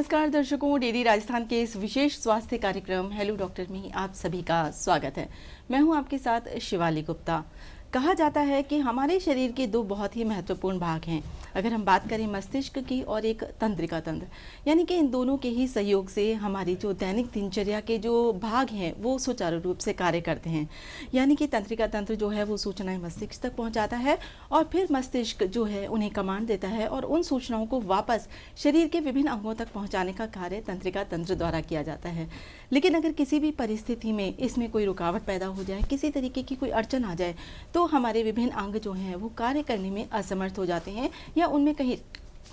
नमस्कार दर्शकों, डीडी राजस्थान के इस विशेष स्वास्थ्य कार्यक्रम हेलो डॉक्टर में आप सभी का स्वागत है। मैं हूं आपके साथ शिवाली गुप्ता। कहा जाता है कि हमारे शरीर के दो बहुत ही महत्वपूर्ण भाग हैं। अगर हम बात करें मस्तिष्क की और एक तंत्रिका तंत्र, यानी कि इन दोनों के ही सहयोग से हमारी जो दैनिक दिनचर्या के जो भाग हैं वो सुचारू रूप से कार्य करते हैं। यानी कि तंत्रिका तंत्र जो है वो सूचनाएं मस्तिष्क तक पहुंचाता है और फिर मस्तिष्क जो है उन्हें कमांड देता है और उन सूचनाओं को वापस शरीर के विभिन्न अंगों तक पहुंचाने का कार्य तंत्रिका तंत्र द्वारा किया जाता है। लेकिन अगर किसी भी परिस्थिति में इसमें कोई रुकावट पैदा हो जाए, किसी तरीके की कोई अड़चन आ जाए, तो हमारे विभिन्न अंग जो हैं वो कार्य करने में असमर्थ हो जाते हैं या उनमें कहीं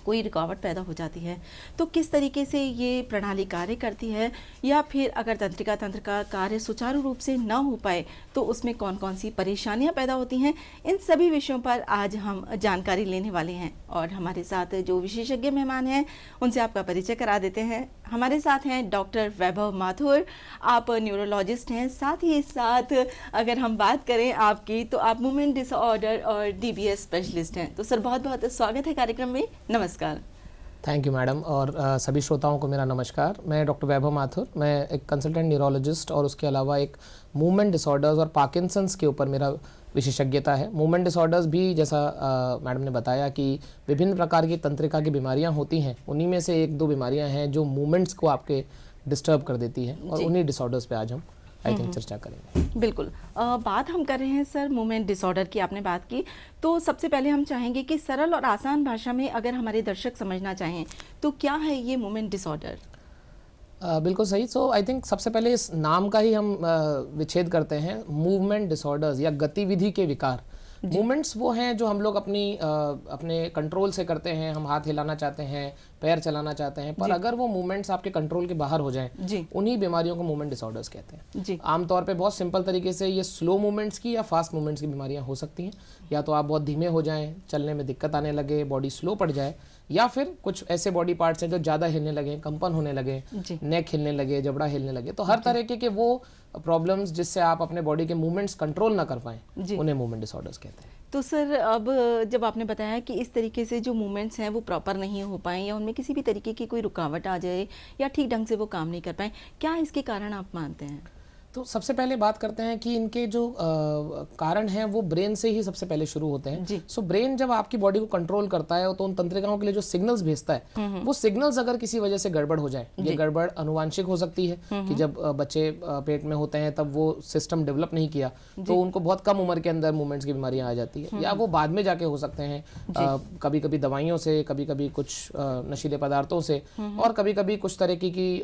कोई रुकावट पैदा हो जाती है। तो किस तरीके से ये प्रणाली कार्य करती है, या फिर अगर तंत्रिका तंत्र का कार्य सुचारू रूप से न हो पाए तो उसमें कौन कौन सी परेशानियां पैदा होती हैं, इन सभी विषयों पर आज हम जानकारी लेने वाले हैं। और हमारे साथ जो विशेषज्ञ मेहमान हैं उनसे आपका परिचय करा देते हैं। हमारे साथ हैं डॉक्टर वैभव माथुर, आप न्यूरोलॉजिस्ट हैं। साथ ही साथ अगर हम बात करें आपकी, तो आप मूवमेंट डिसऑर्डर और डीबीएस स्पेशलिस्ट हैं। तो सर बहुत बहुत स्वागत है कार्यक्रम में। नमस्कार। थैंक यू मैडम, और सभी श्रोताओं को मेरा नमस्कार। मैं डॉक्टर वैभव माथुर, मैं एक कंसल्टेंट न्यूरोलॉजिस्ट और उसके अलावा एक मूवमेंट डिसऑर्डर्स और पार्किंसंस के ऊपर मेरा विशेषज्ञता है। मूवमेंट डिसऑर्डर्स भी जैसा मैडम ने बताया कि विभिन्न प्रकार की तंत्रिका की बीमारियां होती हैं, उन्हीं में से एक दो बीमारियां हैं जो मूवमेंट्स को आपके डिस्टर्ब कर देती हैं, और उन्हीं डिसऑर्डर्स पे आज हम आई थिंक चर्चा करेंगे। बिल्कुल। बात हम कर रहे हैं सर मूवमेंट डिसऑर्डर की, आपने बात की, तो सबसे पहले हम चाहेंगे कि सरल और आसान भाषा में अगर हमारे दर्शक समझना चाहें तो क्या है ये मूवमेंट डिसऑर्डर? बिल्कुल सही। सो आई थिंक सबसे पहले इस नाम का ही हम विच्छेद करते हैं। मूवमेंट डिसऑर्डर्स या गतिविधि के विकार। मूवमेंट्स वो हैं जो हम लोग अपने कंट्रोल से करते हैं। हम हाथ हिलाना चाहते हैं, पैर चलाना चाहते हैं, पर अगर वो मूवमेंट्स आपके कंट्रोल के बाहर हो जाएं, उन्हीं बीमारियों को मूवमेंट डिसऑर्डर्स कहते हैं। आमतौर पे बहुत सिंपल तरीके से ये स्लो मूवमेंट्स की या फास्ट मूवमेंट्स की बीमारियां हो सकती हैं। या तो आप बहुत धीमे हो जाएं, चलने में दिक्कत आने लगे, बॉडी स्लो पड़ जाए, या फिर कुछ ऐसे बॉडी पार्ट्स हैं जो ज़्यादा हिलने लगे, कंपन होने लगे, नेक हिलने लगे, जबड़ा हिलने लगे। तो हर तरह के वो प्रॉब्लम्स जिससे आप अपने बॉडी के मूवमेंट्स कंट्रोल ना कर पाएं, उन्हें मूवमेंट डिसऑर्डर्स कहते हैं। तो सर अब जब आपने बताया कि इस तरीके से जो मूवमेंट्स हैं वो प्रॉपर नहीं हो पाए, या उनमें किसी भी तरीके की कोई रुकावट आ जाए, या ठीक ढंग से वो काम नहीं कर पाए, क्या इसके कारण आप मानते हैं? तो सबसे पहले बात करते हैं कि इनके जो कारण हैं वो ब्रेन से ही सबसे पहले शुरू होते हैं। सो ब्रेन जब आपकी बॉडी को कंट्रोल करता है तो उन तंत्रिकाओं के लिए जो सिग्नल्स भेजता है, वो सिग्नल्स अगर किसी वजह से गड़बड़ हो जाए, ये गड़बड़ अनुवांशिक हो सकती है कि जब बच्चे पेट में होते हैं तब वो सिस्टम डेवलप नहीं किया तो उनको बहुत कम उम्र के अंदर मूवमेंट्स की बीमारियां आ जाती है, या वो बाद में जाके हो सकते हैं, कभी कभी दवाइयों से, कभी कभी कुछ नशीले पदार्थों से, और कभी कभी कुछ तरह की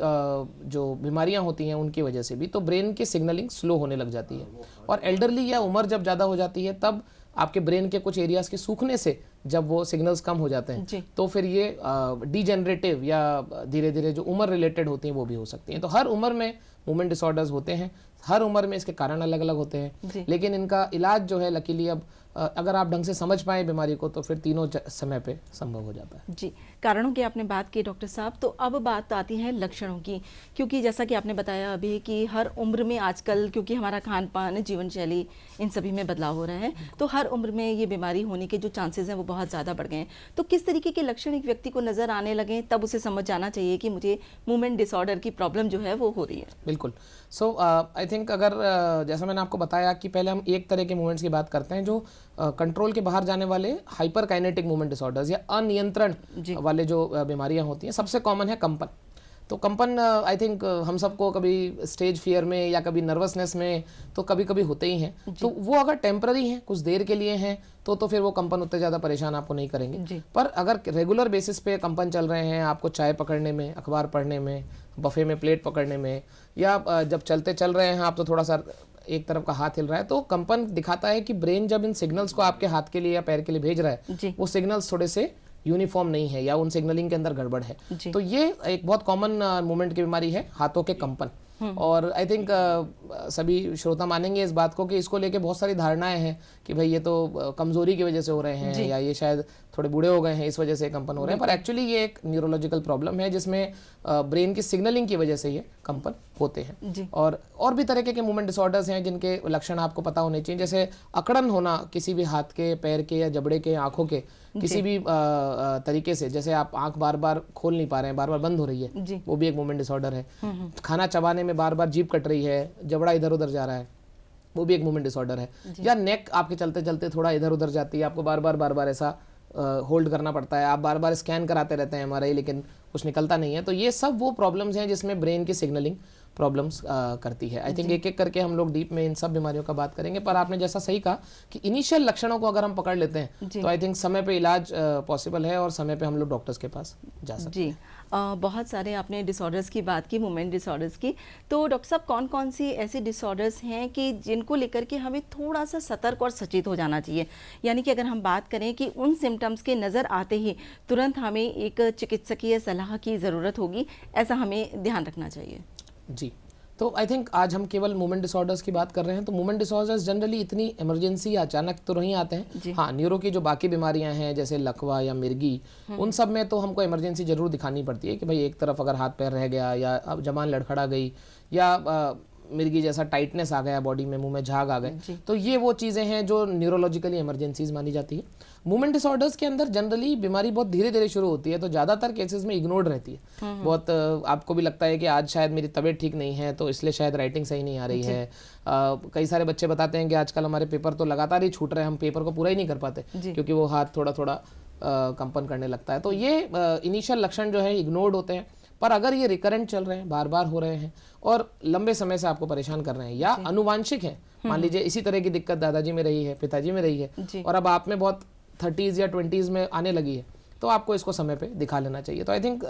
जो बीमारियां होती हैं उनकी वजह से भी। तो ब्रेन की सिग्नलिंग स्लो होने लग जाती है, और एल्डरली या उम्र जब ज़्यादा हो जाती है तब आपके ब्रेन के कुछ एरियाज के सूखने से जब वो सिग्नल्स कम हो जाते हैं तो फिर ये डीजेनरेटिव या धीरे धीरे जो उम्र रिलेटेड होती हैं वो भी हो सकती हैं। तो हर उम्र में मूवमेंट डिसऑर्डर्स होते हैं, हर उम्र में इसके कारण अलग अलग होते हैं, लेकिन इनका इलाज जो है लकीली अब अगर आप ढंग से समझ पाए बीमारी को तो फिर तीनों समय पे संभव हो जाता है। जी, कारणों की आपने बात की डॉक्टर साहब, तो अब बात आती है लक्षणों की, क्योंकि जैसा कि आपने बताया अभी कि हर उम्र में आजकल, क्योंकि हमारा खान पान, जीवन शैली, इन सभी में बदलाव हो रहा है, तो हर उम्र में ये बीमारी होने के जो चांसेस हैं वो बहुत ज़्यादा बढ़ गए हैं। तो किस तरीके के लक्षण एक व्यक्ति को नज़र आने लगे तब उसे समझ जाना चाहिए कि मुझे मूवमेंट डिसऑर्डर की प्रॉब्लम जो है वो हो रही है? बिल्कुल। सो आई थिंक अगर जैसा मैंने आपको बताया कि पहले हम एक तरह के मूवमेंट्स की बात करते हैं जो कंट्रोल के बाहर जाने वाले हाइपर काइनेटिक मूवमेंट डिसऑर्डर्स या अनियंत्रण वाले जो बीमारियां होती हैं। सबसे कॉमन है कंपन। तो कंपन आई थिंक हम सबको कभी स्टेज फियर में या कभी नर्वसनेस में तो कभी कभी होते ही हैं। तो वो अगर टेम्पररी हैं, कुछ देर के लिए हैं, तो फिर वो कंपन उतने ज़्यादा परेशान आपको नहीं करेंगे। पर अगर रेगुलर बेसिस पे कंपन चल रहे हैं, आपको चाय पकड़ने में, अखबार पढ़ने में, बफे में प्लेट पकड़ने में, या जब चलते चल रहे हैं आप तो थोड़ा सा एक तरफ का हाथ हिल रहा है, तो कंपन दिखाता है कि ब्रेन जब इन सिग्नल्स को आपके हाथ के लिए या पैर के लिए भेज रहा है, वो सिग्नल्स थोड़े से यूनिफॉर्म नहीं है या उन सिग्नलिंग के अंदर गड़बड़ है। तो ये एक बहुत कॉमन मूवमेंट की बीमारी है, हाथों के कंपन। और आई थिंक सभी श्रोता मानेंगे इस बात को कि इसको लेके बहुत सारी धारणाएं हैं कि भाई ये तो कमजोरी की वजह से हो रहे हैं, या ये शायद थोड़े बूढ़े हो गए हैं इस वजह से कंपन हो रहे हैं, पर एक्चुअली ये एक न्यूरोलॉजिकल प्रॉब्लम है जिसमें ब्रेन की सिग्नलिंग की वजह से ये कंपन होते हैं। और भी तरीके के मूवमेंट डिसऑर्डर्स हैं जिनके लक्षण आपको पता होने चाहिए, जैसे अकड़न होना किसी भी हाथ के, पैर के या जबड़े के, आंखों के किसी भी तरीके से, जैसे आप आंख बार बार खोल नहीं पा रहे हैं, बार बार बंद हो रही है, वो भी एक मूवमेंट डिसऑर्डर है। खाना चबाने में बार बार जीभ कट रही है, जबड़ा इधर उधर जा रहा है, वो भी एक मूवमेंट डिसऑर्डर है। या नेक आपके चलते चलते थोड़ा इधर उधर जाती है, आपको बार बार ऐसा होल्ड करना पड़ता है, आप बार बार स्कैन कराते रहते हैं एमआरआई, लेकिन कुछ निकलता नहीं है। तो ये सब वो प्रॉब्लम्स हैं जिसमें ब्रेन की सिग्नलिंग प्रॉब्लम्स करती है। आई थिंक एक एक करके हम लोग डीप में इन सब बीमारियों का बात करेंगे, पर आपने जैसा सही कहा कि इनिशियल लक्षणों को अगर हम पकड़ लेते हैं तो आई थिंक समय पे इलाज पॉसिबल है और समय पे हम लोग डॉक्टर्स के पास जा सकते हैं। बहुत सारे आपने डिसऑर्डर्स की बात की, मूवमेंट डिसऑर्डर्स की, तो डॉक्टर साहब कौन कौन सी ऐसी डिसऑर्डर्स हैं कि जिनको लेकर के हमें थोड़ा सा सतर्क और सचेत हो जाना चाहिए? यानी कि अगर हम बात करें कि उन सिम्टम्स के नज़र आते ही तुरंत हमें एक चिकित्सकीय सलाह की ज़रूरत होगी, ऐसा हमें ध्यान रखना चाहिए। जी, तो आई थिंक आज हम केवल मूवमेंट डिसऑर्डर्स की बात कर रहे हैं, तो मूवमेंट डिसऑर्डर्स जनरली इतनी इमरजेंसी या अचानक तो नहीं आते हैं। हाँ, न्यूरो की जो बाकी बीमारियां हैं जैसे लकवा या मिर्गी, उन सब में तो हमको इमरजेंसी जरूर दिखानी पड़ती है कि भाई एक तरफ अगर हाथ पैर रह गया या अब जबान लड़खड़ा गई या मिर्गी जैसा टाइटनेस आ गया बॉडी में, मुंह में झाग आ गए, तो ये वो चीज़ें हैं जो न्यूरोलॉजिकली इमरजेंसीज मानी जाती है। मूवमेंट डिसऑर्डर्स के अंदर जनरली बीमारी बहुत धीरे धीरे शुरू होती है, तो ज़्यादातर केसेस में इग्नोर्ड रहती है। बहुत आपको भी लगता है कि आज शायद मेरी तबीयत ठीक नहीं है तो इसलिए शायद राइटिंग सही नहीं आ रही है। कई सारे बच्चे बताते हैं कि आजकल हमारे पेपर तो लगातार ही छूट रहे हैं, हम पेपर को पूरा ही नहीं कर पाते क्योंकि वो हाथ थोड़ा थोड़ा कंपन करने लगता है। तो ये इनिशियल लक्षण जो है इग्नोर्ड होते हैं, पर अगर ये रिकरेंट चल रहे हैं, बार बार हो रहे हैं और लंबे समय से आपको परेशान कर रहे हैं या अनुवांशिक हैं, मान लीजिए इसी तरह की दिक्कत दादाजी में रही है, पिताजी में रही है और अब आप में बहुत 30s या 20s में आने लगी है, तो आपको इसको समय पे दिखा लेना चाहिए। तो आई थिंक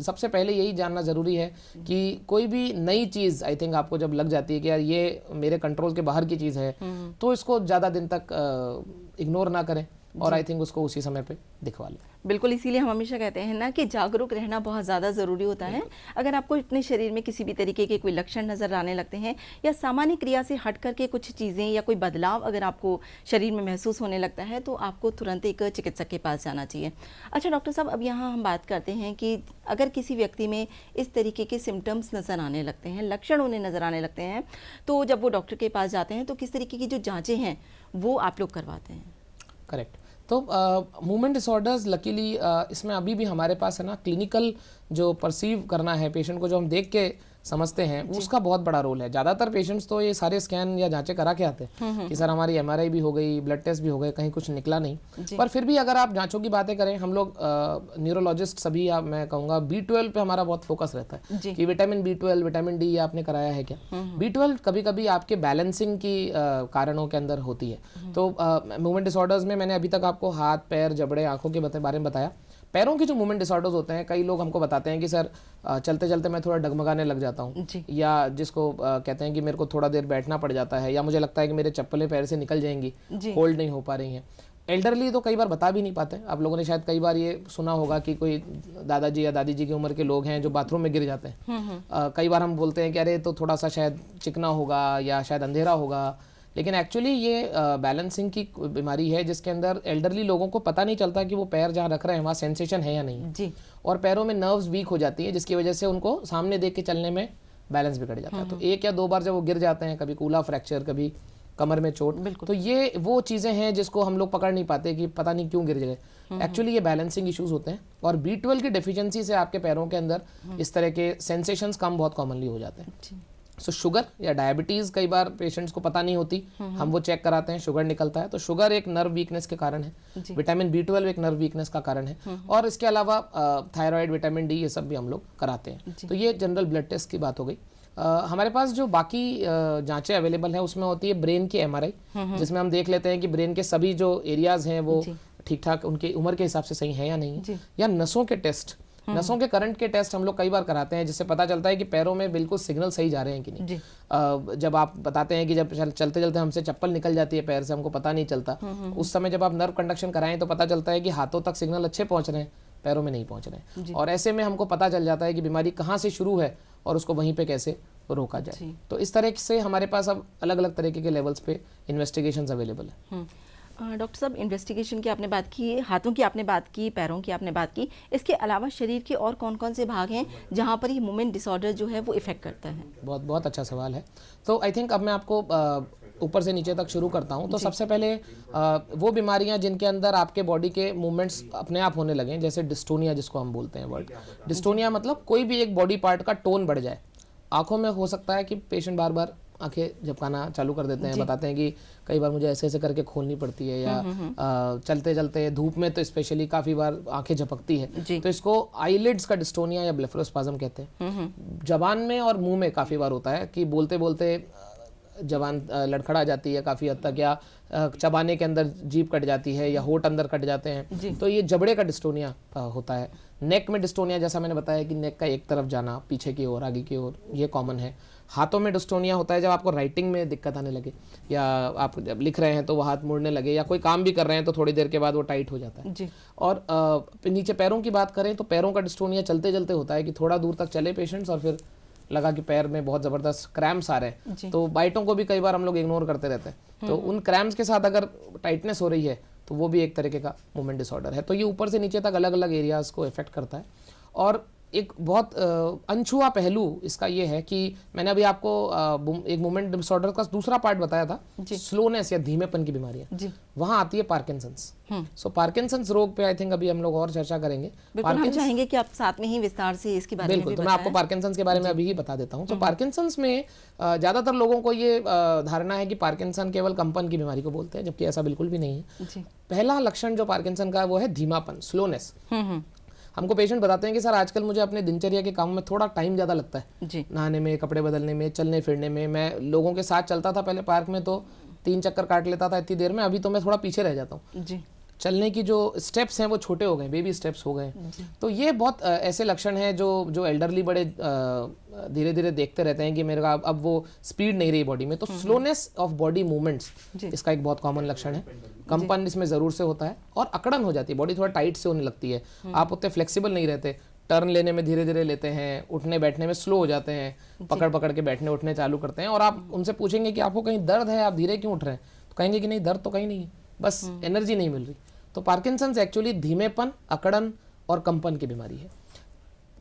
सबसे पहले यही जानना ज़रूरी है कि कोई भी नई चीज़ आई थिंक आपको जब लग जाती है कि यार ये मेरे कंट्रोल के बाहर की चीज़ है, तो इसको ज़्यादा दिन तक इग्नोर ना करें और आई थिंक उसको उसी समय पे दिखवा लें। बिल्कुल, इसीलिए हम हमेशा कहते हैं ना कि जागरूक रहना बहुत ज़्यादा ज़रूरी होता है। अगर आपको अपने शरीर में किसी भी तरीके के कोई लक्षण नज़र आने लगते हैं या सामान्य क्रिया से हट करके कुछ चीज़ें या कोई बदलाव अगर आपको शरीर में महसूस होने लगता है तो आपको तुरंत एक चिकित्सक के पास जाना चाहिए। अच्छा डॉक्टर साहब, अब यहाँ हम बात करते हैं कि अगर किसी व्यक्ति में इस तरीके के सिम्टम्स नज़र आने लगते हैं, लक्षण उन्हें नज़र आने लगते हैं, तो जब वो डॉक्टर के पास जाते हैं तो किस तरीके की जो जाँचें हैं वो आप लोग करवाते हैं? करेक्ट। तो मूवमेंट डिसऑर्डर्स लकीली इसमें अभी भी हमारे पास है ना क्लिनिकल जो परसीव करना है पेशेंट को, जो हम देख के समझते हैं, उसका बहुत बड़ा रोल है। ज़्यादातर पेशेंट्स तो ये सारे स्कैन या जांचें करा के आते हैं कि सर हमारी एमआरआई भी हो गई, ब्लड टेस्ट भी हो गए, कहीं कुछ निकला नहीं। पर फिर भी अगर आप जांचों की बातें करें, हम लोग न्यूरोलॉजिस्ट सभी, मैं कहूँगा B12 पे हमारा बहुत फोकस रहता है कि विटामिन B12, विटामिन D आपने कराया है क्या। B12 कभी कभी आपके बैलेंसिंग की कारणों के अंदर होती है। तो मूवमेंट डिसऑर्डर्स में मैंने अभी तक आपको हाथ, पैर, जबड़े, आंखों के बारे में बताया। पैरों के जो मूवमेंट डिसऑर्डर्स होते हैं, कई लोग हमको बताते हैं कि सर चलते चलते मैं थोड़ा डगमगाने लग जाता हूँ, या जिसको कहते हैं कि मेरे को थोड़ा देर बैठना पड़ जाता है, या मुझे लगता है कि मेरे चप्पलें पैर से निकल जाएंगी, होल्ड नहीं हो पा रही हैं। एल्डरली तो कई बार बता भी नहीं पाते। आप लोगों ने शायद कई बार ये सुना होगा कि कोई दादाजी या दादी जी की उम्र के लोग हैं जो बाथरूम में गिर जाते हैं। कई बार हम बोलते हैं कि अरे तो थोड़ा सा शायद चिकना होगा या शायद अंधेरा होगा, लेकिन एक्चुअली ये बैलेंसिंग की बीमारी है जिसके अंदर एल्डरली लोगों को पता नहीं चलता कि वो पैर जहाँ रख रहे हैं वहाँ सेंसेशन है या नहीं जी। और पैरों में नर्व्स वीक हो जाती है जिसकी वजह से उनको सामने देख के चलने में बैलेंस बिगड़ जाता है। तो एक या दो बार जब वो गिर जाते हैं, कभी कूला फ्रैक्चर, कभी कमर में चोट, तो ये वो चीज़ें हैं जिसको हम लोग पकड़ नहीं पाते कि पता नहीं क्यों गिर गए। एक्चुअली ये बैलेंसिंग इश्यूज होते हैं और B12 की डेफिशिएंसी से आपके पैरों के अंदर इस तरह के सेंसेशंस कम बहुत कॉमनली हो जाते हैं। सो शुगर या डायबिटीज़ कई बार पेशेंट्स को पता नहीं होती, हम वो चेक कराते हैं, शुगर निकलता है। तो शुगर एक नर्व वीकनेस के कारण है, विटामिन B12 एक नर्व वीकनेस का कारण है, और इसके अलावा थायराइड, विटामिन D ये सब भी हम लोग कराते हैं। तो ये जनरल ब्लड टेस्ट की बात हो गई। हमारे पास जो बाकी जांचें अवेलेबल हैं उसमें होती है ब्रेन की MRI, जिसमें हम देख लेते हैं कि ब्रेन के सभी जो एरियाज हैं वो ठीक ठाक उनके उम्र के हिसाब से सही है या नहीं, या नसों के टेस्ट, नसों के करंट के टेस्ट हम लोग कई बार कराते हैं, जिससे पता चलता है कि पैरों में बिल्कुल सिग्नल सही जा रहे हैं कि नहीं। जब आप बताते हैं कि जब चलते चलते हमसे चप्पल निकल जाती है पैर से, हमको पता नहीं चलता, उस समय जब आप नर्व कंडक्शन कराएं तो पता चलता है कि हाथों तक सिग्नल अच्छे पहुंच रहे हैं, पैरों में नहीं पहुंच रहे हैं। और ऐसे में हमको पता चल जाता है कि बीमारी कहाँ से शुरू है और उसको वहीं पे कैसे रोका जाए। तो इस तरह से हमारे पास अब अलग अलग तरीके के लेवल्स पे इन्वेस्टिगेशंस अवेलेबल है। डॉक्टर साहब, इन्वेस्टिगेशन की आपने बात की, हाथों की आपने बात की, पैरों की आपने बात की, इसके अलावा शरीर के और कौन कौन से भाग हैं जहाँ पर ये मूवमेंट डिसऑर्डर जो है वो इफेक्ट करता है? बहुत बहुत अच्छा सवाल है। तो आई थिंक अब मैं आपको ऊपर से नीचे तक शुरू करता हूँ। तो सबसे पहले वो बीमारियाँ जिनके अंदर आपके बॉडी के मूवमेंट्स अपने आप होने लगें, जैसे डिस्टोनिया जिसको हम बोलते हैं वर्ड। डिस्टोनिया मतलब कोई भी एक बॉडी पार्ट का टोन बढ़ जाए। आँखों में हो सकता है कि पेशेंट बार बार आंखें झपकाना चालू कर देते हैं, बताते हैं कि कई बार मुझे ऐसे ऐसे करके खोलनी पड़ती है, या चलते चलते धूप में तो स्पेशली काफ़ी बार आंखें झपकती है। तो इसको आईलिड्स का डिस्टोनिया या ब्लेफरोस्पाज्म कहते हैं। जबान में और मुंह में काफ़ी बार होता है कि बोलते बोलते जबान लड़खड़ा जाती है काफ़ी हद तक, या चबाने के अंदर जीभ कट जाती है, या होठ अंदर कट जाते हैं। तो ये जबड़े का डिस्टोनिया होता है। नेक में डिस्टोनिया, जैसा मैंने बताया कि नेक का एक तरफ जाना, पीछे की ओर, आगे की ओर, ये कॉमन है। हाथों में डिस्टोनिया होता है जब आपको राइटिंग में दिक्कत आने लगे, या आप जब लिख रहे हैं तो वो हाथ मुड़ने लगे, या कोई काम भी कर रहे हैं तो थोड़ी देर के बाद वो टाइट हो जाता है जी। और नीचे पैरों की बात करें तो पैरों का डिस्टोनिया चलते चलते होता है कि थोड़ा दूर तक चले पेशेंट्स और फिर लगा कि पैर में बहुत ज़बरदस्त क्रैम्स आ रहे हैं। तो बाइटों को भी कई बार हम लोग इग्नोर करते रहते हैं। तो उन क्रैम्स के साथ अगर टाइटनेस हो रही है तो वो भी एक तरीके का मूवमेंट डिसऑर्डर है। तो ये ऊपर से नीचे तक अलग अलग एरियाज़ को इफेक्ट करता है। और एक बहुत अनछुआ पहलू इसका ये है कि मैंने अभी आपको एक मूवमेंट डिसऑर्डर का दूसरा पार्ट बताया था, स्लोनेस या धीमेपन की बीमारियां, वहां आती है पार्किंसंस। सो पार्किंसंस रोग पे आई थिंक अभी हम लोग और चर्चा करेंगे। हम चाहेंगे कि आप साथ में ही विस्तार से इसके बारे में बिल्कुल, तो मैं आपको पार्किंसंस के बारे में अभी ही बता देता हूँ। तो पार्किंसंस में ज्यादातर लोगों को ये धारणा है कि पार्किंसन केवल कंपन की बीमारी को बोलते हैं, जबकि ऐसा बिल्कुल भी नहीं है। पहला लक्षण जो पार्किंसन का है वो है धीमापन, स्लोनेस। हमको पेशेंट बताते हैं कि सर आजकल मुझे अपने दिनचर्या के काम में थोड़ा टाइम ज़्यादा लगता है जी। नहाने में, कपड़े बदलने में, चलने फिरने में। मैं लोगों के साथ चलता था पहले पार्क में तो 3 चक्कर काट लेता था इतनी देर में, अभी तो मैं थोड़ा पीछे रह जाता हूँ। चलने की जो स्टेप्स हैं वो छोटे हो गए, बेबी स्टेप्स हो गए। तो ये बहुत ऐसे लक्षण हैं जो एल्डरली बड़े धीरे धीरे देखते रहते हैं कि मेरे का अब वो स्पीड नहीं रही बॉडी में। तो स्लोनेस ऑफ बॉडी मूवमेंट्स इसका एक बहुत कॉमन लक्षण है। कंपन इसमें ज़रूर से होता है और अकड़न हो जाती है, बॉडी थोड़ा टाइट से होने लगती है। आप उतने फ्लेक्सिबल नहीं रहते, टर्न लेने में धीरे धीरे लेते हैं, उठने बैठने में स्लो हो जाते हैं, पकड़ पकड़ के बैठने उठने चालू करते हैं। और आप उनसे पूछेंगे कि आपको कहीं दर्द है, आप धीरे क्यों उठ रहे हैं, तो कहेंगे कि नहीं दर्द तो कहीं नहीं है, बस एनर्जी नहीं मिल रही। तो पार्किंसंस एक्चुअली धीमेपन, अकड़न और कंपन की बीमारी है।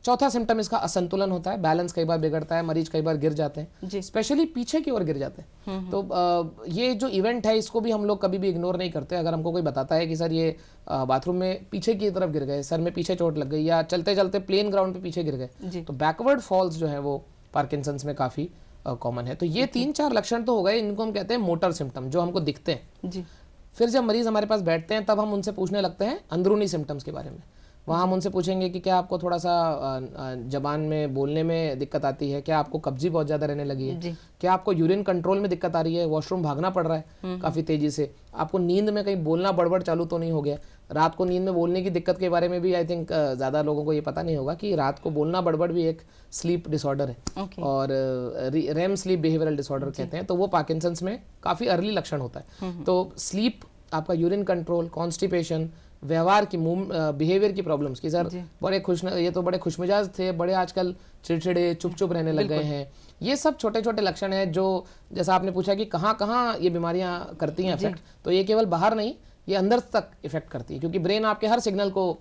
चौथा सिम्टम इसका असंतुलन होता है, बैलेंस कई बार बिगड़ता है, मरीज कई बार गिर जाते हैं, स्पेशली पीछे की ओर गिर जाते हैं। तो ये जो इवेंट है इसको भी हम लोग कभी भी इग्नोर नहीं करते। अगर हमको कोई बताता है कि सर ये बाथरूम में पीछे की तरफ गिर गए, सर में पीछे चोट लग गई, या चलते चलते प्लेन ग्राउंड पे पीछे गिर गए, तो बैकवर्ड फॉल्स जो है वो पार्किंसंस में काफ़ी कॉमन है। तो ये 3-4 लक्षण तो हो गए, इनको हम कहते हैं मोटर सिम्टम, जो हमको दिखते हैं। फिर जब मरीज हमारे पास बैठते हैं तब हम उनसे पूछने लगते हैं अंदरूनी सिम्टम्स के बारे में। वहाँ हम उनसे पूछेंगे कि क्या आपको थोड़ा सा जबान में बोलने में दिक्कत आती है, क्या आपको कब्जी बहुत ज़्यादा रहने लगी है, क्या आपको यूरिन कंट्रोल में दिक्कत आ रही है, वॉशरूम भागना पड़ रहा है काफ़ी तेज़ी से, आपको नींद में कहीं बोलना बड़बड़ चालू तो नहीं हो गया। रात को नींद में बोलने की दिक्कत के बारे में भी आई थिंक ज़्यादा लोगों को ये पता नहीं होगा कि रात को बोलना बड़बड़ भी एक स्लीप डिसऑर्डर है और रेम स्लीप बिहेवियरल डिसऑर्डर कहते हैं। तो वो पार्किंसंस में काफ़ी अर्ली लक्षण होता है। तो स्लीप, आपका यूरिन कंट्रोल, कॉन्स्टिपेशन, व्यवहार की बिहेवियर की प्रॉब्लम्स की सर बड़े ये तो बड़े खुशमिजाज थे, बड़े आजकल चिड़चिड़े चुप चुप रहने लग गए हैं। ये सब छोटे छोटे लक्षण हैं जो, जैसा आपने पूछा कि कहाँ कहाँ ये बीमारियां करती हैं इफेक्ट, तो ये केवल बाहर नहीं, ये अंदर तक इफेक्ट करती है, क्योंकि ब्रेन आपके हर सिग्नल को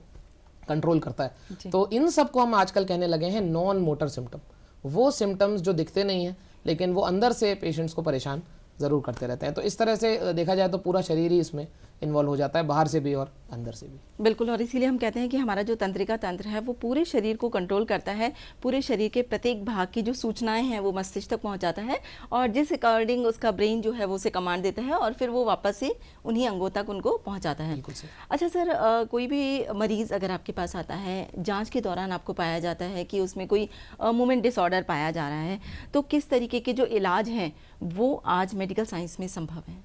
कंट्रोल करता है। तो इन सब को हम आजकल कहने लगे हैं नॉन मोटर सिम्टम, वो सिम्टम्स जो दिखते नहीं हैं लेकिन वो अंदर से पेशेंट्स को परेशान ज़रूर करते रहते हैं। तो इस तरह से देखा जाए तो पूरा शरीर ही इसमें इन्वॉल्व हो जाता है, बाहर से भी और अंदर से भी। बिल्कुल, और इसीलिए हम कहते हैं कि हमारा जो तंत्रिका तंत्र है वो पूरे शरीर को कंट्रोल करता है, पूरे शरीर के प्रत्येक भाग की जो सूचनाएं हैं वो मस्तिष्क तक पहुंचाता है, और जिस अकॉर्डिंग उसका ब्रेन जो है वो उसे कमांड देता है और फिर वो वापस से उन्हीं अंगों तक उनको पहुंचाता है। अच्छा सर, कोई भी मरीज अगर आपके पास आता है, जाँच के दौरान आपको पाया जाता है कि उसमें कोई मूवमेंट डिसऑर्डर पाया जा रहा है, तो किस तरीके के जो इलाज हैं वो आज मेडिकल साइंस में संभव है?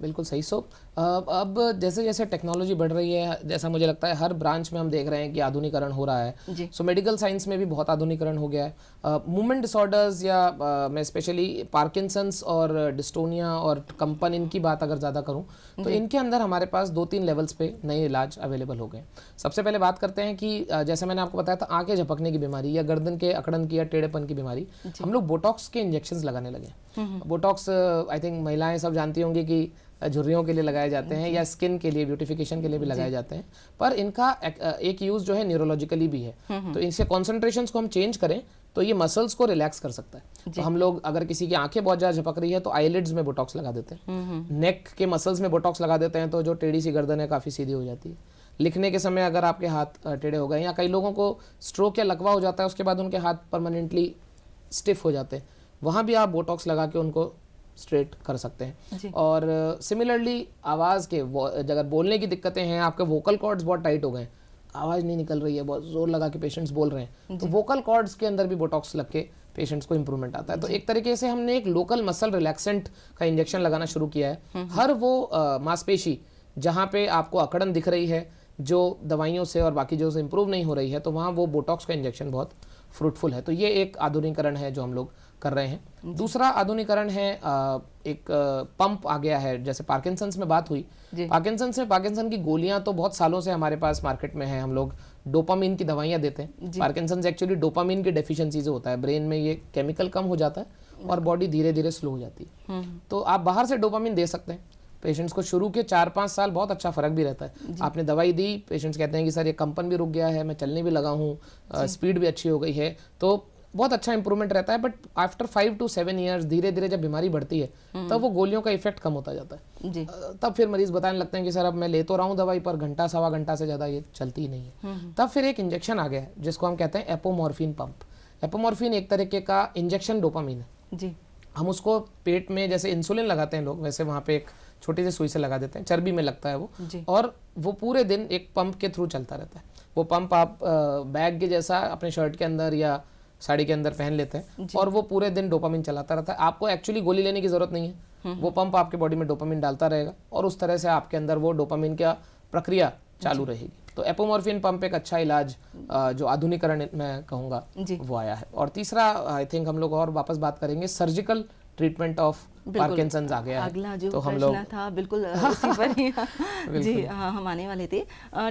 बिल्कुल सही। सो अब जैसे जैसे टेक्नोलॉजी बढ़ रही है, जैसा मुझे लगता है हर ब्रांच में हम देख रहे हैं कि आधुनिकरण हो रहा है। सो मेडिकल साइंस में भी बहुत आधुनिकरण हो गया है। मूवमेंट डिसऑर्डर्स या मैं स्पेशली पार्किंसंस और डिस्टोनिया और कंपन, इनकी बात अगर ज़्यादा करूँ तो इनके अंदर हमारे पास 2-3 लेवल्स पे नए इलाज अवेलेबल हो गए। सबसे पहले बात करते हैं कि जैसे मैंने आपको बताया था आंखें झपकने की बीमारी या गर्दन के अकड़न की या टेढ़ेपन की बीमारी, हम लोग बोटॉक्स के इंजेक्शंस लगाने लगे। बोटॉक्स आई थिंक महिलाएं सब जानती होंगी कि झुर्रियों के लिए लगाए जाते हैं या स्किन के लिए, ब्यूटिफिकेशन के लिए भी लगाए जाते हैं, पर इनका एक यूज जो है न्यूरोलॉजिकली भी है। तो इनसे कॉन्सेंट्रेशंस को हम चेंज करें तो ये मसल्स को रिलैक्स कर सकता है। तो हम लोग अगर किसी की आंखें बहुत ज्यादा झपक रही है तो आईलिड्स में बोटॉक्स लगा देते हैं, नेक के मसल्स में बोटॉक्स लगा देते हैं, तो जो टेढ़ी सी गर्दन है काफी सीधी हो जाती है। लिखने के समय अगर आपके हाथ टेढ़े हो गए, या कई लोगों को स्ट्रोक या लकवा हो जाता है उसके बाद उनके हाथ परमानेंटली स्टिफ हो जाते हैं, वहाँ भी आप बोटॉक्स लगा के उनको स्ट्रेट कर सकते हैं। और सिमिलरली आवाज़ के अगर बोलने की दिक्कतें हैं, आपके वोकल कॉर्ड्स बहुत टाइट हो गए, आवाज़ नहीं निकल रही है, बहुत जोर लगा के पेशेंट्स बोल रहे हैं, तो वोकल कॉर्ड्स के अंदर भी बोटॉक्स लग के पेशेंट्स को इंप्रूवमेंट आता है। तो एक तरीके से हमने एक लोकल मसल रिलैक्सेंट का इंजेक्शन लगाना शुरू किया है। हर वो मांसपेशी जहाँ पे आपको अकड़न दिख रही है जो दवाइयों से और बाकी जो से इंप्रूव नहीं हो रही है, तो वहाँ वो बोटॉक्स का इंजेक्शन बहुत फ्रूटफुल है। तो ये एक आधुनिकीकरण है जो हम लोग कर रहे हैं। दूसरा आधुनिकीकरण है एक पंप आ गया है, जैसे पार्किंसंस में बात हुई, पार्किंसन की गोलियां तो बहुत सालों से हमारे पास मार्केट में है। हम लोग डोपामीन की दवाइयां देते हैं। पार्किंसंस एक्चुअली डोपामीन की डेफिशिएंसी से होता है, ब्रेन में ये केमिकल कम हो जाता है और बॉडी धीरे धीरे स्लो हो जाती है। तो आप बाहर से डोपामीन दे सकते हैं पेशेंट्स को। शुरू के 4-5 साल बहुत अच्छा फर्क भी रहता है। आपने दवाई दी, पेशेंट्स कहते हैं कि सर ये कंपन भी रुक गया है, मैं चलने भी लगा हूँ, स्पीड भी अच्छी हो गई है, तो बहुत अच्छा इंप्रूवमेंट रहता है। बट आफ्टर 5 to 7 ईयर्स धीरे धीरे जब बीमारी बढ़ती है तब वो गोलियों का इफेक्ट कम होता जाता है जी। तब फिर मरीज बताने लगते हैं कि सर अब मैं ले तो रहा हूँ दवाई, पर घंटा सवा घंटा से ज़्यादा ये चलती ही नहीं है। तब फिर एक इंजेक्शन आ गया है जिसको हम कहते हैं एपोमॉर्फिन पंप। एपोमॉर्फिन एक तरीके का इंजेक्शन डोपामीन है जी। हम उसको पेट में जैसे इंसुलिन लगाते हैं लोग, वैसे वहाँ पे एक छोटी सी सुई से लगा देते हैं, चर्बी में लगता है वो, और वो पूरे दिन एक पंप के थ्रू चलता रहता है। वो पंप आप बैग के जैसा अपने शर्ट के अंदर या साड़ी के अंदर पहन लेते हैं और वो पूरे दिन डोपामिन चलाता रहता है। आपको एक्चुअली गोली लेने की जरूरत नहीं है, वो पंप आपके बॉडी में डोपामिन डालता रहेगा और उस तरह से आपके अंदर वो डोपामिन का प्रक्रिया चालू रहेगी। तो एपोमॉर्फिन पंप एक अच्छा इलाज जो आधुनिकीकरण मैं कहूँगा वो आया है। और तीसरा आई थिंक हम लोग और वापस बात करेंगे, सर्जिकल ट्रीटमेंट ऑफ पार्किंसंस आ गया है। अगला जो तो हम प्रश्न लोग था बिल्कुल उसी पर ही जी हाँ हम आने वाले थे।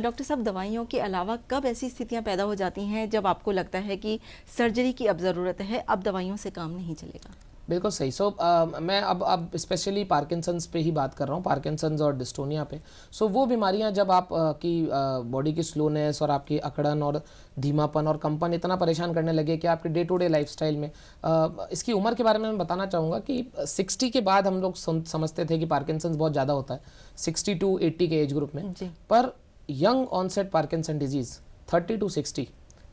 डॉक्टर साहब, दवाइयों के अलावा कब ऐसी स्थितियां पैदा हो जाती हैं जब आपको लगता है कि सर्जरी की अब ज़रूरत है, अब दवाइयों से काम नहीं चलेगा? बिल्कुल सही। मैं अब स्पेशली पार्किंसंस पे ही बात कर रहा हूँ, पार्किंसंस और डिस्टोनिया पे। वो बीमारियाँ जब आप की बॉडी की स्लोनेस और आपकी अकड़न और धीमापन और कंपन इतना परेशान करने लगे कि आपके डे टू डे लाइफस्टाइल में इसकी उम्र के बारे में मैं बताना चाहूँगा कि 60 के बाद हम लोग समझते थे कि पार्किंसंस बहुत ज़्यादा होता है 60 to 80 के एज ग्रुप में, पर young onset Parkinson disease 30 to 60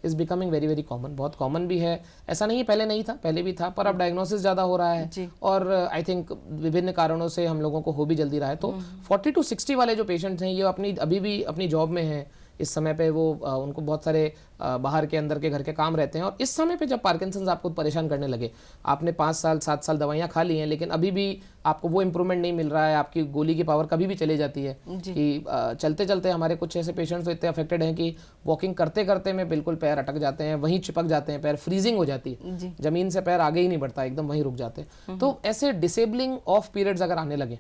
is becoming very very common. बहुत कॉमन भी है, ऐसा नहीं है पहले नहीं था, पहले भी था, पर अब डायग्नोसिस ज़्यादा हो रहा है और आई थिंक विभिन्न कारणों से हम लोगों को हो भी जल्दी रहा है। तो 40 to 60 वाले जो पेशेंट्स हैं ये अभी भी अपनी जॉब में हैं इस समय पे, वो उनको बहुत सारे बाहर के अंदर के घर के काम रहते हैं और इस समय पे जब पार्किंसंस आपको परेशान करने लगे, आपने 5 साल 7 साल दवाइयाँ खा ली हैं लेकिन अभी भी आपको वो इम्प्रूवमेंट नहीं मिल रहा है, आपकी गोली की पावर कभी भी चली जाती है कि चलते चलते हमारे कुछ ऐसे पेशेंट्स तो इतने अफेक्टेड हैं कि वॉकिंग करते करते में बिल्कुल पैर अटक जाते हैं, वहीं चिपक जाते हैं, पैर फ्रीजिंग हो जाती है, जमीन से पैर आगे ही नहीं बढ़ता, एकदम वहीं रुक जाते हैं। तो ऐसे डिसेबलिंग ऑफ पीरियड्स अगर आने लगे,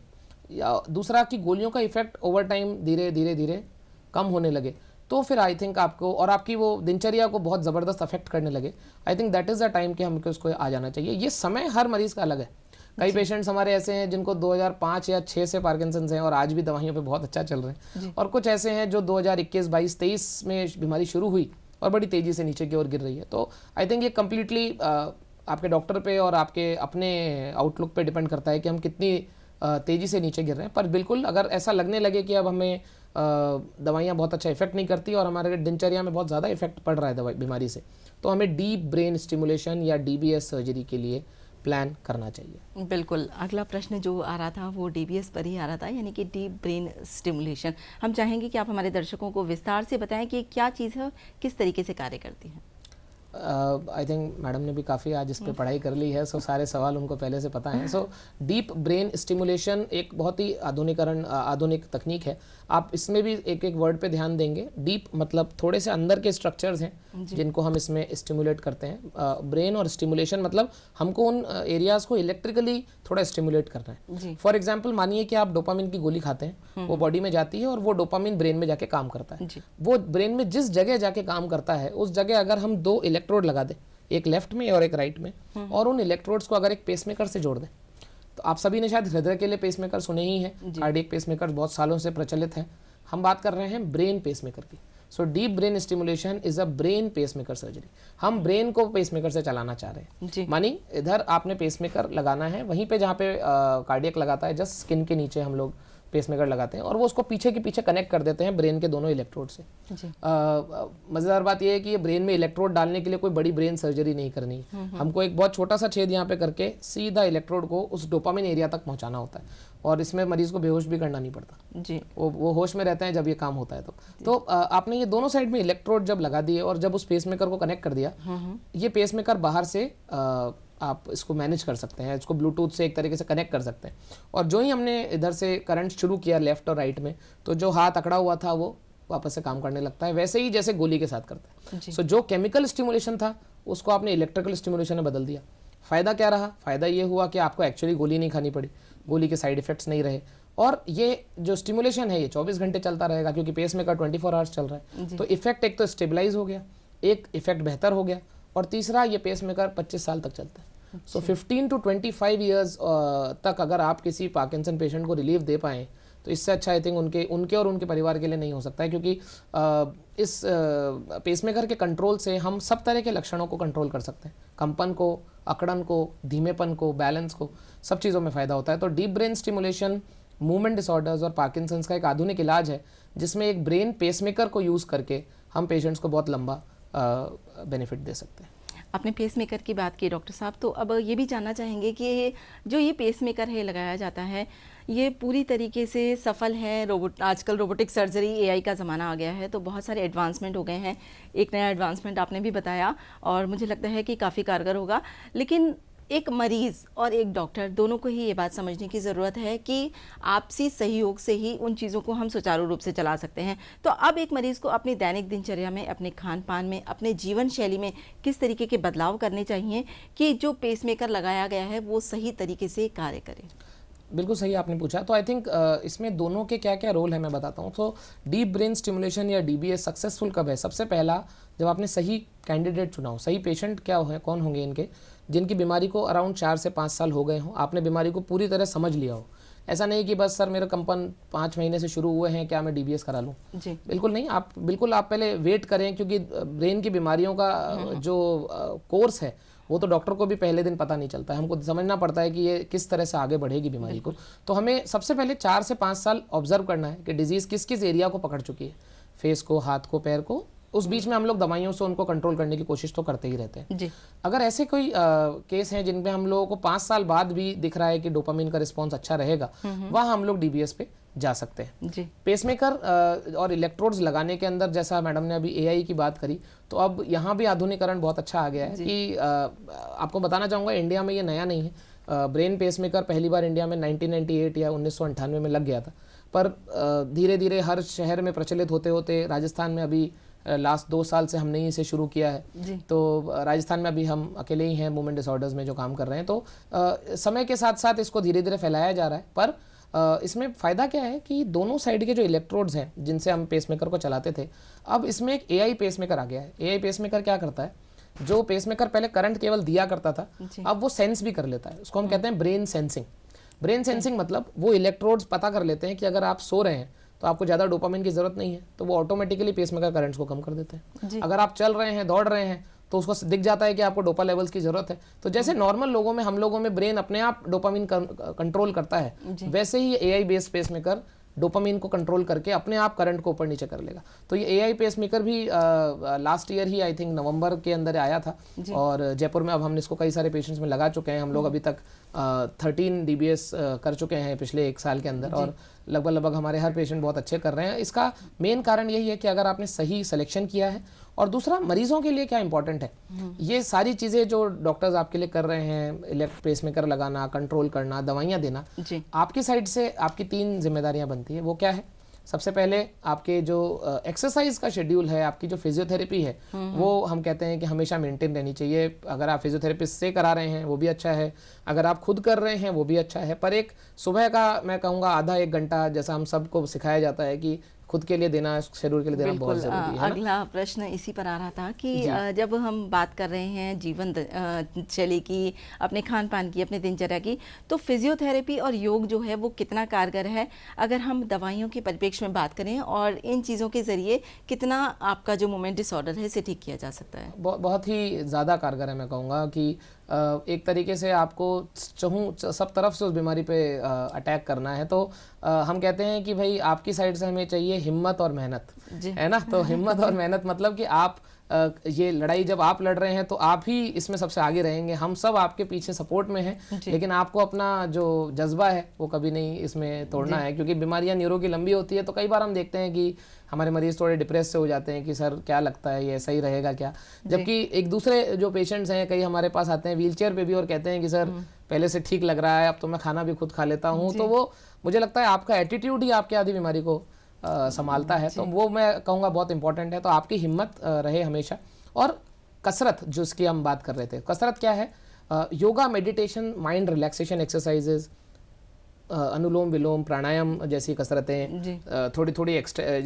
या दूसरा कि गोलियों का इफेक्ट ओवर टाइम धीरे धीरे धीरे कम होने लगे, तो फिर आई थिंक आपको और आपकी वो दिनचर्या को बहुत ज़बरदस्त अफेक्ट करने लगे, I think that is the time कि हमको उसको आ जाना चाहिए। ये समय हर मरीज़ का अलग है। कई पेशेंट्स हमारे ऐसे हैं जिनको 2005 या 6 से पार्किंसंस हैं और आज भी दवाइयों पे बहुत अच्छा चल रहे हैं, और कुछ ऐसे हैं जो 2021, 22, 23 में बीमारी शुरू हुई और बड़ी तेज़ी से नीचे की ओर गिर रही है। तो आई थिंक ये कम्प्लीटली आपके डॉक्टर पे और आपके अपने आउटलुक पे डिपेंड करता है कि हम कितनी तेज़ी से नीचे गिर रहे हैं। पर बिल्कुल अगर ऐसा लगने लगे कि अब हमें दवाइयाँ बहुत अच्छा इफेक्ट नहीं करती और हमारे दिनचर्या में बहुत ज़्यादा इफेक्ट पड़ रहा है बीमारी से, तो हमें डीप ब्रेन स्टिमुलेशन या DBS सर्जरी के लिए प्लान करना चाहिए। बिल्कुल, अगला प्रश्न जो आ रहा था वो DBS पर ही आ रहा था, यानी कि डीप ब्रेन स्टिमुलेशन। हम चाहेंगे कि आप हमारे दर्शकों को विस्तार से बताएं कि क्या चीज़ है और किस तरीके से कार्य करती है। आई थिंक मैडम ने भी काफ़ी आज इस पर पढ़ाई कर ली है, सो सारे सवाल उनको पहले से पता हैं। सो डीप ब्रेन स्टिमुलेशन एक बहुत ही आधुनिक तकनीक है। आप इसमें भी एक एक वर्ड पे ध्यान देंगे। डीप मतलब थोड़े से अंदर के स्ट्रक्चर्स हैं जिनको हम इसमें स्टिमुलेट करते हैं। ब्रेन और स्टिमुलेशन मतलब हमको उन एरियाज़ को इलेक्ट्रिकली थोड़ा स्टिमुलेट करना है। फॉर एग्जाम्पल मानिए कि आप डोपामिन की गोली खाते हैं, वो बॉडी में जाती है और वो डोपामिन ब्रेन में जाके काम करता है। वो ब्रेन में जिस जगह जाके काम करता है उस जगह अगर हम 2 इलेक्ट्रोड लगा दें, एक लेफ्ट में और एक राइट में, और उन इलेक्ट्रोड्स को अगर एक पेसमेकर से जोड़ दें, तो आप सभी ने शायद हृदय के लिए पेसमेकर सुने ही हैं, कार्डियक पेसमेकर बहुत सालों से प्रचलित हैं। हम बात कर रहे हैं ब्रेन पेसमेकर की। So deep brain stimulation is a brain pacemaker surgery. हम ब्रेन को पेसमेकर से चलाना चाह रहे हैं, मानी इधर आपने पेसमेकर लगाना है, वहीं पे जहाँ पे कार्डियक लगाता है जस्ट स्किन के नीचे हम लोग पेसमेकर लगाते हैं और वो उसको पीछे के पीछे कनेक्ट कर देते हैं ब्रेन के दोनों इलेक्ट्रोड से। मज़ेदार बात यह है कि ये ब्रेन में इलेक्ट्रोड डालने के लिए कोई बड़ी ब्रेन सर्जरी नहीं करनी है, हमको एक बहुत छोटा सा छेद यहाँ पे करके सीधा इलेक्ट्रोड को उस डोपामिन एरिया तक पहुँचाना होता है और इसमें मरीज को बेहोश भी करना नहीं पड़ता जी, वो होश में रहते हैं जब ये काम होता है। तो आपने ये दोनों साइड में इलेक्ट्रोड जब लगा दिए और जब उस पेसमेकर को कनेक्ट कर दिया, ये पेसमेकर बाहर से आप इसको मैनेज कर सकते हैं, इसको ब्लूटूथ से एक तरीके से कनेक्ट कर सकते हैं। और जो ही हमने इधर से करंट शुरू किया लेफ्ट और राइट में, तो जो हाथ अकड़ा हुआ था वो वापस से काम करने लगता है, वैसे ही जैसे गोली के साथ करता है। सो जो केमिकल स्टिमुलेशन था उसको आपने इलेक्ट्रिकल स्टिमुलेशन में बदल दिया। फ़ायदा क्या रहा? फ़ायदा ये हुआ कि आपको एक्चुअली गोली नहीं खानी पड़ी, गोली के साइड इफेक्ट्स नहीं रहे, और ये जो स्टिमुलेशन है ये 24 घंटे चलता रहेगा क्योंकि पेसमेकर 24 आवर्स चल रहा है। तो इफेक्ट एक तो स्टेबलाइज हो गया, एक इफेक्ट बेहतर हो गया, और तीसरा ये पेसमेकर 25 साल तक चलता है। सो 15 टू 25 ईयर्स तक अगर आप किसी पार्किंसन पेशेंट को रिलीफ दे पाएँ तो इससे अच्छा आई थिंक उनके और उनके परिवार के लिए नहीं हो सकता है, क्योंकि इस पेसमेकर के कंट्रोल से हम सब तरह के लक्षणों को कंट्रोल कर सकते हैं, कंपन को, अकड़न को, धीमेपन को, बैलेंस को, सब चीज़ों में फ़ायदा होता है। तो deep brain stimulation movement disorders और पार्किंसंस का एक आधुनिक इलाज है जिसमें एक ब्रेन पेसमेकर को यूज़ करके हम पेशेंट्स को बहुत लंबा बेनिफिट दे सकते हैं। आपने पेसमेकर की बात की डॉक्टर साहब, तो अब ये भी जानना चाहेंगे कि जो ये पेसमेकर है लगाया जाता है, ये पूरी तरीके से सफल है? आजकल रोबोटिक सर्जरी, एआई का ज़माना आ गया है, तो बहुत सारे एडवांसमेंट हो गए हैं। एक नया एडवांसमेंट आपने भी बताया और मुझे लगता है कि काफ़ी कारगर होगा, लेकिन एक मरीज़ और एक डॉक्टर दोनों को ही ये बात समझने की ज़रूरत है कि आपसी सहयोग से ही उन चीज़ों को हम सुचारू रूप से चला सकते हैं। तो अब एक मरीज़ को अपनी दैनिक दिनचर्या में, अपने खान पान में, अपने जीवन शैली में किस तरीके के बदलाव करने चाहिए कि जो पेसमेकर लगाया गया है वो सही तरीके से कार्य करे? बिल्कुल सही आपने पूछा। तो आई थिंक इसमें दोनों के क्या क्या रोल है मैं बताता हूँ। तो डीप ब्रेन स्टिमुलेशन या डीबीएस सक्सेसफुल कब है? सबसे पहला जब आपने सही कैंडिडेट चुना हो। सही पेशेंट क्या है, कौन होंगे इनके, जिनकी बीमारी को अराउंड 4 से 5 साल हो गए हों, आपने बीमारी को पूरी तरह समझ लिया हो। ऐसा नहीं कि बस सर मेरे कंपन 5 महीने से शुरू हुए हैं, क्या मैं डीबीएस करा लूँ? जी बिल्कुल नहीं। आप पहले वेट करें, क्योंकि ब्रेन की बीमारियों का जो कोर्स है वो तो डॉक्टर को भी पहले दिन पता नहीं चलता है, हमको समझना पड़ता है कि ये किस तरह से आगे बढ़ेगी बीमारी को। तो हमें सबसे पहले 4 से 5 साल ऑब्जर्व करना है कि डिजीज़ किस किस एरिया को पकड़ चुकी है, फेस को, हाथ को, पैर को। उस बीच में हम लोग दवाइयों से उनको कंट्रोल करने की कोशिश तो करते ही रहते हैं जी। अगर ऐसे कोई केस हैं जिनमें हम लोगों को 5 साल बाद भी दिख रहा है कि डोपामिन का रिस्पॉन्स अच्छा रहेगा, वहाँ हम लोग डीबीएस पे जा सकते हैं जी। पेसमेकर और इलेक्ट्रोड्स लगाने के अंदर, जैसा मैडम ने अभी एआई की बात करी, तो अब यहाँ भी आधुनिकीकरण बहुत अच्छा आ गया है कि आपको बताना चाहूँगा, इंडिया में ये नया नहीं है। ब्रेन पेसमेकर पहली बार इंडिया में 1998 या 1998 में लग गया था, पर धीरे धीरे हर शहर में प्रचलित होते होते राजस्थान में अभी लास्ट 2 साल से हमने इसे शुरू किया है। तो राजस्थान में अभी हम अकेले ही हैं मूवमेंट डिसऑर्डर्स में जो काम कर रहे हैं। तो समय के साथ साथ इसको धीरे धीरे फैलाया जा रहा है। पर इसमें फ़ायदा क्या है कि दोनों साइड के जो इलेक्ट्रोड्स हैं जिनसे हम पेसमेकर को चलाते थे, अब इसमें एक एआई पेसमेकर आ गया है। एआई पेसमेकर क्या करता है, जो पेसमेकर पहले करंट केवल दिया करता था, अब वो सेंस भी कर लेता है। उसको हम कहते हैं ब्रेन सेंसिंग। ब्रेन सेंसिंग मतलब वो इलेक्ट्रोड्स पता कर लेते हैं कि अगर आप सो रहे हैं तो आपको ज़्यादा डोपामिन की ज़रूरत नहीं है, तो वो ऑटोमेटिकली पेसमेकर करंट्स को कम कर देते हैं। अगर आप चल रहे हैं, दौड़ रहे हैं, तो उसको दिख जाता है कि आपको डोपा लेवल्स की ज़रूरत है। तो जैसे नॉर्मल लोगों में, हम लोगों में ब्रेन अपने आप डोपामिन कंट्रोल करता है, वैसे ही एआई बेस्ड पेसमेकर डोपामिन को कंट्रोल करके अपने आप करंट को ऊपर नीचे कर लेगा। तो ये एआई पेसमेकर भी last year he I think November के अंदर आया था, और जयपुर में अब हमने इसको कई सारे पेशेंट्स में लगा चुके हैं। हम लोग अभी तक 13 डीबीएस कर चुके हैं पिछले 1 साल के अंदर, और लगभग हमारे हर पेशेंट बहुत अच्छे कर रहे हैं। इसका मेन कारण यही है कि अगर आपने सही सिलेक्शन किया है, और दूसरा मरीजों के लिए क्या इंपॉर्टेंट है, ये सारी चीज़ें जो डॉक्टर्स आपके लिए कर रहे हैं, पेसमेकर लगाना, कंट्रोल करना, दवाइयाँ देना, आपकी साइड से आपकी 3 जिम्मेदारियाँ बनती है। वो क्या है? सबसे पहले आपके जो एक्सरसाइज का शेड्यूल है, आपकी जो फिजियोथेरेपी है, वो हम कहते हैं कि हमेशा मेंटेन रहनी चाहिए। अगर आप फिजियोथेरेपिस्ट से करा रहे हैं वो भी अच्छा है, अगर आप खुद कर रहे हैं वो भी अच्छा है, पर एक सुबह का मैं कहूँगा आधा 1 घंटा, जैसा हम सबको सिखाया जाता है कि खुद के लिए देना, शरीर के लिए देना बहुत जरूरी है। अगला प्रश्न इसी पर आ रहा था कि जब हम बात कर रहे हैं जीवन शैली की, अपने खान पान की, अपने दिनचर्या की, तो फिजियोथेरेपी और योग जो है वो कितना कारगर है अगर हम दवाइयों के परिप्रेक्ष्य में बात करें, और इन चीज़ों के जरिए कितना आपका जो मूवमेंट डिसऑर्डर है इसे ठीक किया जा सकता है? बहुत ही ज़्यादा कारगर है। मैं कहूँगा कि एक तरीके से आपको सब तरफ से उस बीमारी पे अटैक करना है, तो हम कहते हैं कि भाई आपकी साइड से हमें चाहिए हिम्मत और मेहनत, है ना। तो हिम्मत और मेहनत मतलब कि आप ये लड़ाई जब आप लड़ रहे हैं तो आप ही इसमें सबसे आगे रहेंगे, हम सब आपके पीछे सपोर्ट में हैं, लेकिन आपको अपना जो जज्बा है वो कभी नहीं इसमें तोड़ना है, क्योंकि बीमारियां न्यूरो की लंबी होती है। तो कई बार हम देखते हैं कि हमारे मरीज थोड़े डिप्रेस से हो जाते हैं कि सर क्या लगता है ये सही रहेगा क्या, जबकि एक दूसरे जो पेशेंट्स हैं कई हमारे पास आते हैं व्हीलचेयर पे भी और कहते हैं कि सर पहले से ठीक लग रहा है, अब तो मैं खाना भी खुद खा लेता हूँ। तो वो मुझे लगता है आपका एटीट्यूड ही आपके आधी बीमारी को संभालता है, तो वो मैं कहूँगा बहुत इंपॉर्टेंट है। तो आपकी हिम्मत रहे हमेशा, और कसरत जिसकी हम बात कर रहे थे, कसरत क्या है, yoga, meditation, mind relaxation exercises, anulom vilom, pranayama जैसी कसरतें, थोड़ी थोड़ी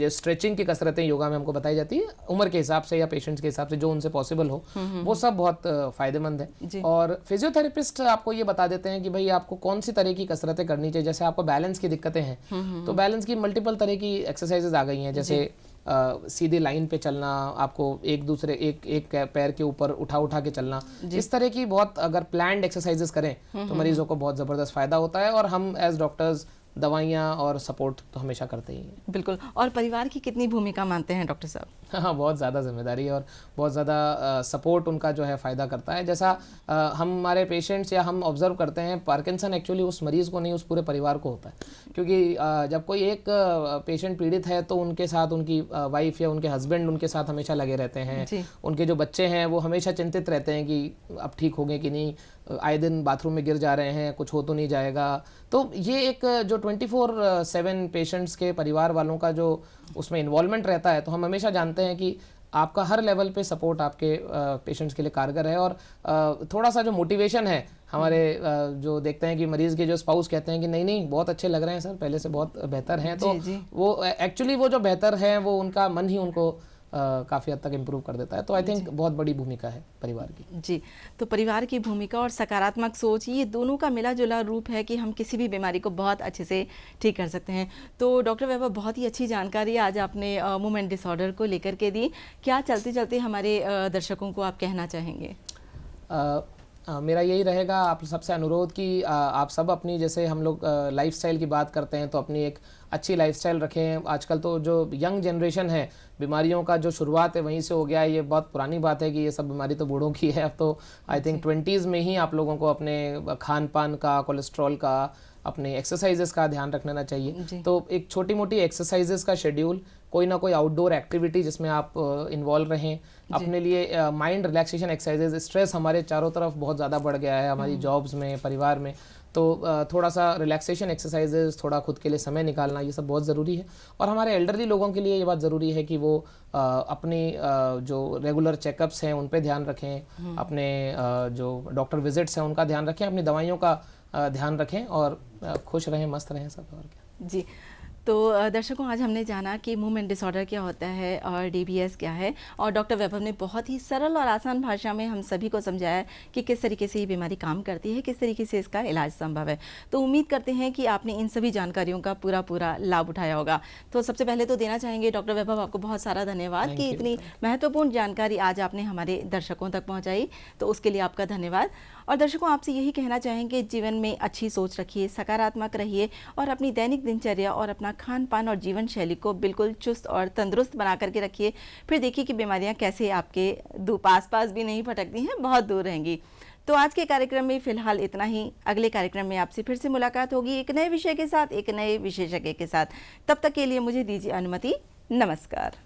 स्ट्रेचिंग की कसरतें योगा में हमको बताई जाती है, उम्र के हिसाब से या पेशेंट्स के हिसाब से जो उनसे पॉसिबल हो, वो सब बहुत फायदेमंद है। और फिजियोथेरेपिस्ट आपको ये बता देते हैं कि भाई आपको कौन सी तरह की कसरतें करनी चाहिए। जैसे आपको बैलेंस की दिक्कतें हैं तो बैलेंस की मल्टीपल तरह की एक्सरसाइजेज आ गई हैं, जैसे सीधी लाइन पे चलना, आपको एक पैर के ऊपर उठा के चलना, इस तरह की बहुत अगर प्लान्ड एक्सरसाइजेस करें तो मरीजों को बहुत ज़बरदस्त फायदा होता है। और हम एज डॉक्टर्स दवाइयाँ और सपोर्ट तो हमेशा करते ही हैं। बिल्कुल। और परिवार की कितनी भूमिका मानते हैं डॉक्टर साहब? हाँ, बहुत ज़्यादा जिम्मेदारी है और बहुत ज़्यादा सपोर्ट उनका जो है फ़ायदा करता है। जैसा हमारे पेशेंट्स या हम ऑब्जर्व करते हैं, पार्किंसन एक्चुअली उस मरीज़ को नहीं, उस पूरे परिवार को होता है, क्योंकि जब कोई एक पेशेंट पीड़ित है तो उनके साथ उनकी वाइफ या उनके हस्बैंड उनके साथ हमेशा लगे रहते हैं, उनके जो बच्चे हैं वो हमेशा चिंतित रहते हैं कि अब ठीक हो गए कि नहीं, आए दिन बाथरूम में गिर जा रहे हैं, कुछ हो तो नहीं जाएगा। तो ये एक जो 24/7 पेशेंट्स के परिवार वालों का जो उसमें इन्वॉल्वमेंट रहता है, तो हम हमेशा जानते हैं कि आपका हर लेवल पे सपोर्ट आपके पेशेंट्स के लिए कारगर है। और थोड़ा सा जो मोटिवेशन है हमारे जो देखते हैं कि मरीज़ के जो स्पाउस कहते हैं कि नहीं नहीं बहुत अच्छे लग रहे हैं सर, पहले से बहुत बेहतर हैं, तो वो एक्चुअली वो जो बेहतर है वो उनका मन ही उनको काफ़ी हद तक इम्प्रूव कर देता है। तो आई थिंक बहुत बड़ी भूमिका है परिवार की। जी, तो परिवार की भूमिका और सकारात्मक सोच, ये दोनों का मिला जुला रूप है कि हम किसी भी बीमारी को बहुत अच्छे से ठीक कर सकते हैं। तो डॉक्टर वैभव, बहुत ही अच्छी जानकारी आज आपने मूवमेंट डिसऑर्डर को लेकर के दी। क्या चलते चलते हमारे दर्शकों को आप कहना चाहेंगे? मेरा यही रहेगा आप सबसे अनुरोध कि आप सब अपनी, जैसे हम लोग लाइफस्टाइल की बात करते हैं, तो अपनी एक अच्छी लाइफस्टाइल रखें। आजकल तो जो यंग जनरेशन है, बीमारियों का जो शुरुआत है वहीं से हो गया है। ये बहुत पुरानी बात है कि ये सब बीमारी तो बूढ़ों की है। अब तो आई थिंक 20s में ही आप लोगों को अपने खान पान का, कोलेस्ट्रॉल का, अपने एक्सरसाइजेस का ध्यान रखना चाहिए। तो एक छोटी मोटी एक्सरसाइजेस का शेड्यूल, कोई ना कोई आउटडोर एक्टिविटी जिसमें आप इन्वॉल्व रहें, अपने लिए माइंड रिलैक्सेशन एक्सरसाइजेस। स्ट्रेस हमारे चारों तरफ बहुत ज़्यादा बढ़ गया है, हमारी जॉब्स में, परिवार में, तो थोड़ा सा रिलैक्सेशन एक्सरसाइजेस, थोड़ा खुद के लिए समय निकालना, ये सब बहुत ज़रूरी है। और हमारे एल्डरली लोगों के लिए ये बात ज़रूरी है कि वो अपनी जो रेगुलर चेकअप्स हैं उन पे ध्यान रखें, अपने जो डॉक्टर विजिट्स हैं उनका ध्यान रखें, अपनी दवाइयों का ध्यान रखें और खुश रहें, मस्त रहें सब। और क्या जी, तो दर्शकों, आज हमने जाना कि मूवमेंट डिसऑर्डर क्या होता है और डीबीएस क्या है, और डॉक्टर वैभव ने बहुत ही सरल और आसान भाषा में हम सभी को समझाया कि किस तरीके से ये बीमारी काम करती है, किस तरीके से इसका इलाज संभव है। तो उम्मीद करते हैं कि आपने इन सभी जानकारियों का पूरा लाभ उठाया होगा। तो सबसे पहले तो देना चाहेंगे डॉक्टर वैभव आपको बहुत सारा धन्यवाद कि इतनी महत्वपूर्ण जानकारी आज आपने हमारे दर्शकों तक पहुँचाई, तो उसके लिए आपका धन्यवाद। और दर्शकों, आपसे यही कहना चाहेंगे, जीवन में अच्छी सोच रखिए, सकारात्मक रहिए और अपनी दैनिक दिनचर्या और अपना खान पान और जीवन शैली को बिल्कुल चुस्त और तंदुरुस्त बना करके रखिए। फिर देखिए कि बीमारियां कैसे आपके पास भी नहीं भटकती हैं, बहुत दूर रहेंगी। तो आज के कार्यक्रम में फिलहाल इतना ही। अगले कार्यक्रम में आपसे फिर से मुलाकात होगी एक नए विषय के साथ, एक नए विशेषज्ञ के साथ। तब तक के लिए मुझे दीजिए अनुमति। नमस्कार।